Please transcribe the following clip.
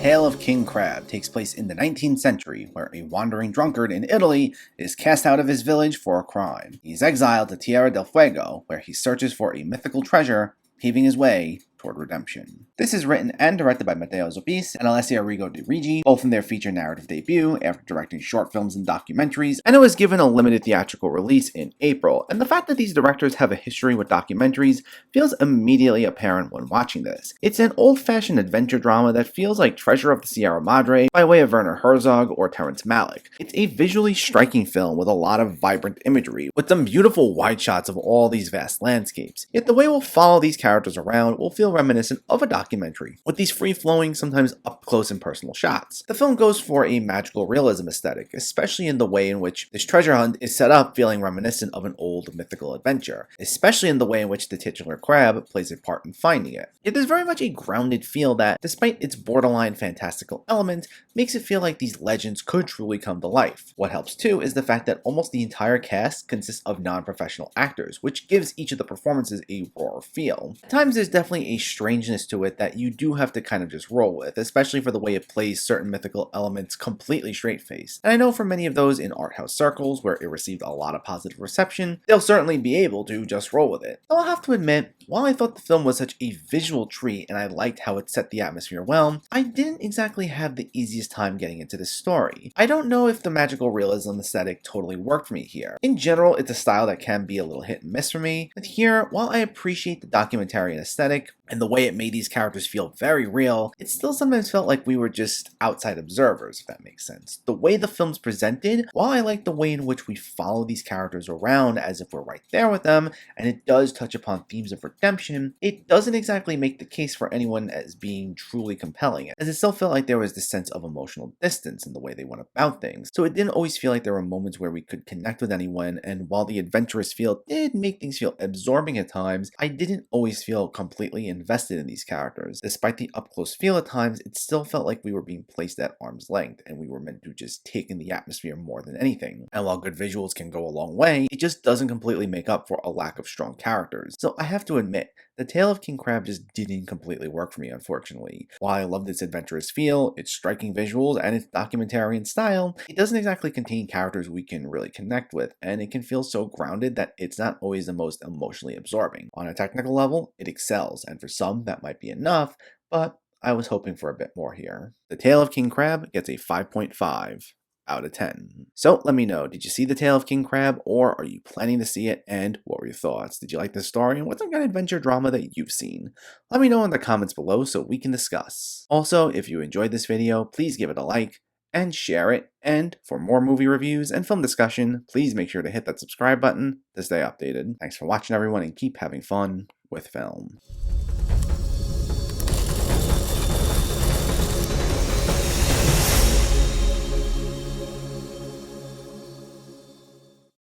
tale of King Crab takes place in the 19th century, where a wandering drunkard in Italy is cast out of his village for a crime. He's exiled to Tierra del Fuego, where he searches for a mythical treasure, paving his way toward redemption. This is written and directed by Matteo Zopis and Alessia Rigo de Rigi, both in their feature narrative debut after directing short films and documentaries, and it was given a limited theatrical release in April. And the fact that these directors have a history with documentaries feels immediately apparent when watching this. It's an old-fashioned adventure drama that feels like Treasure of the Sierra Madre by way of Werner Herzog or Terrence Malick. It's a visually striking film with a lot of vibrant imagery, with some beautiful wide shots of all these vast landscapes. Yet the way we'll follow these characters around will feel reminiscent of a documentary, with these free-flowing, sometimes up-close and personal shots. The film goes for a magical realism aesthetic, especially in the way in which this treasure hunt is set up feeling reminiscent of an old mythical adventure, especially in the way in which the titular crab plays a part in finding it. Yet there's very much a grounded feel that, despite its borderline fantastical element, makes it feel like these legends could truly come to life. What helps too is the fact that almost the entire cast consists of non-professional actors, which gives each of the performances a raw feel. At times there's definitely a strangeness to it that you do have to kind of just roll with, especially for the way it plays certain mythical elements completely straight-faced. And I know for many of those in art house circles where it received a lot of positive reception, they'll certainly be able to just roll with it. Though I'll have to admit, while I thought the film was such a visual treat and I liked how it set the atmosphere well, I didn't exactly have the easiest time getting into this story. I don't know if the magical realism aesthetic totally worked for me here. In general, it's a style that can be a little hit and miss for me, but here, while I appreciate the documentarian aesthetic and the way it made these characters feel very real, it still sometimes felt like we were just outside observers, if that makes sense. The way the film's presented, while I like the way in which we follow these characters around as if we're right there with them, and it does touch upon themes of redemption, it doesn't exactly make the case for anyone as being truly compelling, as it still felt like there was this sense of emotional distance in the way they went about things. So it didn't always feel like there were moments where we could connect with anyone, and while the adventurous feel did make things feel absorbing at times, I didn't always feel completely invested in these characters. Despite the up-close feel at times, it still felt like we were being placed at arm's length, and we were meant to just take in the atmosphere more than anything. And while good visuals can go a long way, it just doesn't completely make up for a lack of strong characters. So I have to admit, The Tale of King Crab just didn't completely work for me, unfortunately. While I loved its adventurous feel, its striking visuals, and its documentarian style, it doesn't exactly contain characters we can really connect with, and it can feel so grounded that it's not always the most emotionally absorbing. On a technical level, it excels, and for some, that might be enough, but I was hoping for a bit more here. The Tale of King Crab gets a 5.5 out of 10. So let me know, did you see The Tale of King Crab, or are you planning to see it, and what were your thoughts? Did you like this story, and what's some kind of adventure drama that you've seen? Let me know in the comments below so we can discuss. Also, if you enjoyed this video, please give it a like and share it, and for more movie reviews and film discussion, please make sure to hit that subscribe button to stay updated. Thanks for watching everyone, and keep having fun with film.